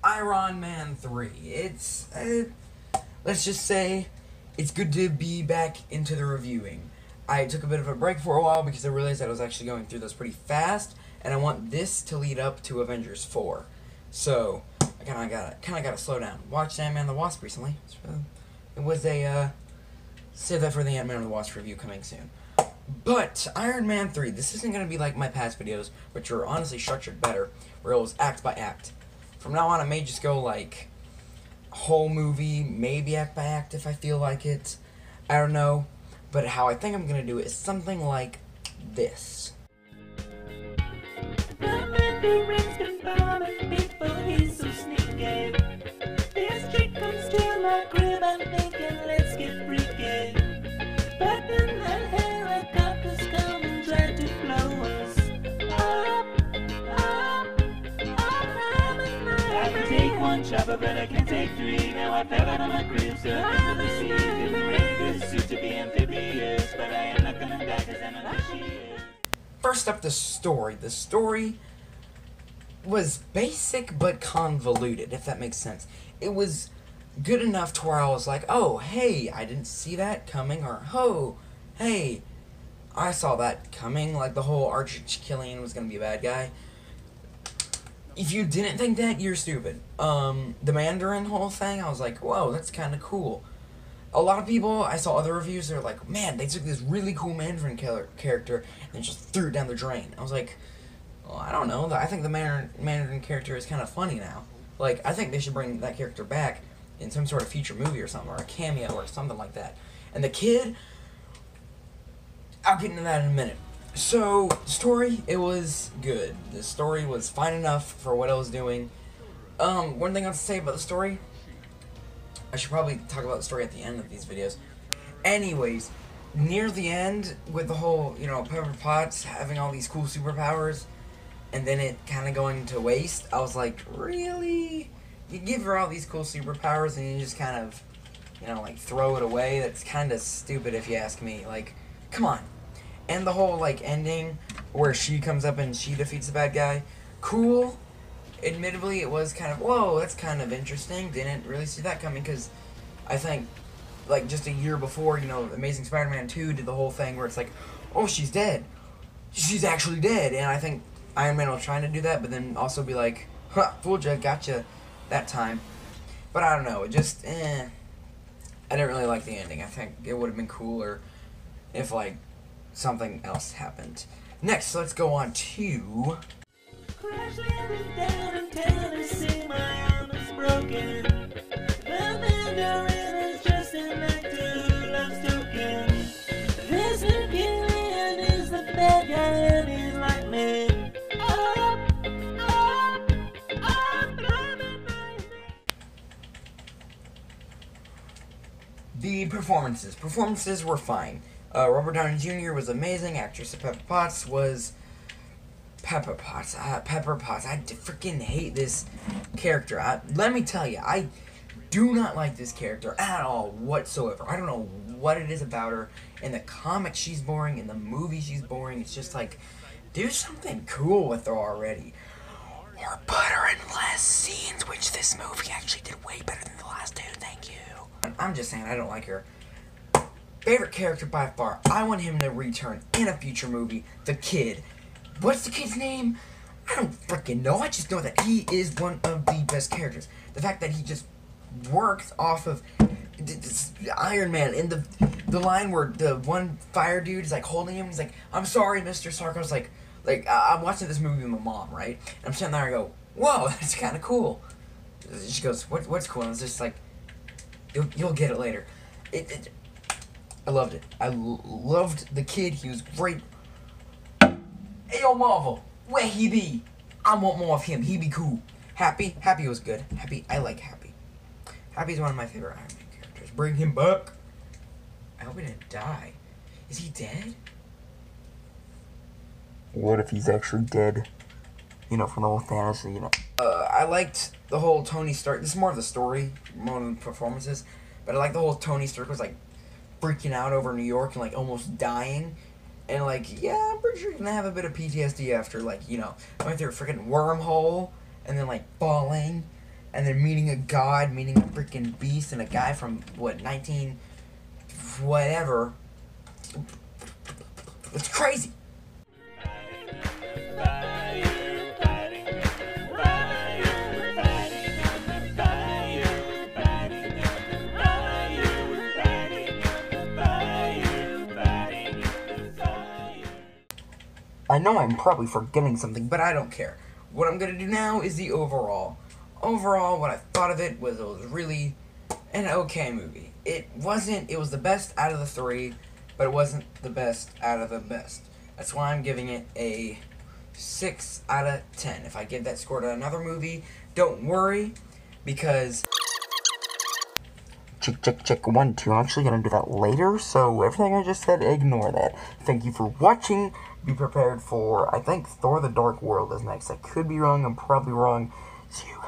Iron Man 3. It's, let's just say, it's good to be back into the reviewing. I took a bit of a break for a while because I realized that I was actually going through those pretty fast, and I want this to lead up to Avengers 4. So, I kinda gotta slow down. Watched Ant-Man and the Wasp recently. It was a, save that for the Ant-Man and the Wasp review coming soon. But, Iron Man 3, this isn't going to be like my past videos, which were honestly structured better, where it was act by act. From now on, I may just go, like, whole movie, maybe act by act if I feel like it. I don't know. But how I think I'm going to do it is something like this. Chopper, but I can take three. Now I fell out of my crib, so into the sea. Didn't rain good suit to be amphibious, but I am not gonna die cause I'm a First up, the story. The story was basic but convoluted, if that makes sense. It was good enough to where I was like, oh, hey, I didn't see that coming, or, oh, hey, I saw that coming, like the whole Archer Killian was gonna be a bad guy. If you didn't think that, you're stupid. The Mandarin whole thing, I was like, whoa, that's kind of cool. A lot of people, I saw other reviews, they're like, man, they took this really cool Mandarin character and just threw it down the drain. I was like, well, I don't know. I think the Mandarin character is kind of funny now. Like, I think they should bring that character back in some sort of future movie or something, or a cameo or something like that. And the kid, I'll get into that in a minute. So, story, it was good. The story was fine enough for what I was doing. One thing I have to say about the story, I should probably talk about the story at the end of these videos. Anyways, near the end, with the whole, Pepper Potts having all these cool superpowers, and then it kind of going to waste, I was like, really? You give her all these cool superpowers and you just kind of, like, throw it away? That's kind of stupid if you ask me. Like, come on. And the whole, like, ending where she comes up and she defeats the bad guy, cool. Admittedly, it was kind of, whoa, that's kind of interesting. Didn't really see that coming because I think, like, just a year before, Amazing Spider-Man 2 did the whole thing where it's like, oh, she's dead. She's actually dead. And I think Iron Man was trying to do that, but then also be like, huh, fooled ya, gotcha that time. But I don't know, it just, I didn't really like the ending. I think it would have been cooler if, like, something else happened. Next, let's go on to... Crash landing down in Tennessee, my arm is broken. The Mandarin is just an actor who loves token. This new Killian is the bad guy and he's like me. The performances were fine. Robert Downey Jr. was amazing. Actress Pepper Potts was... Pepper Potts. I freaking hate this character. Let me tell you, I do not like this character at all whatsoever. I don't know what it is about her. In the comics, she's boring. In the movie, she's boring. It's just like, do something cool with her already. Or put her in less scenes, which this movie actually did way better than the last two. Thank you. I'm just saying, I don't like her. Favorite character by far. I want him to return in a future movie. The kid. What's the kid's name? I don't freaking know. I just know that he is one of the best characters. The fact that he just works off of Iron Man. And the line where the one fire dude is like holding him. He's like, I'm sorry, Mr. Stark. I was like I'm watching this movie with my mom, right? And I'm sitting there and I go, whoa, that's kind of cool. She goes, what's cool? And it's just like, you'll get it later. I loved it. I loved the kid. He was great. Hey, yo, Marvel, where he be? I want more of him. He be cool. Happy was good. I like Happy. Happy's one of my favorite Iron Man characters. Bring him back. I hope he didn't die. Is he dead? What if he's actually dead? From the whole Thanos, I liked the whole Tony Stark. This is more of the story, more than the performances. But I like the whole Tony Stark was, like, freaking out over New York and, like, almost dying. And, like, yeah, I'm pretty sure you're gonna have a bit of PTSD after, like, going through a freaking wormhole and then, like, falling and then meeting a god, meeting a freaking beast, and a guy from, what, 19... whatever. It's crazy. I know I'm probably forgetting something, but I don't care. What I'm gonna do now is the overall. Overall, what I thought of it was really an okay movie. It was the best out of the 3, but it wasn't the best out of the best. That's why I'm giving it a 6 out of 10. If I give that score to another movie, don't worry, because... Check, 1, 2. I'm actually gonna do that later, so everything I just said, ignore that. Thank you for watching. Be prepared for, I think, Thor: The Dark World is next. I could be wrong, I'm probably wrong. See you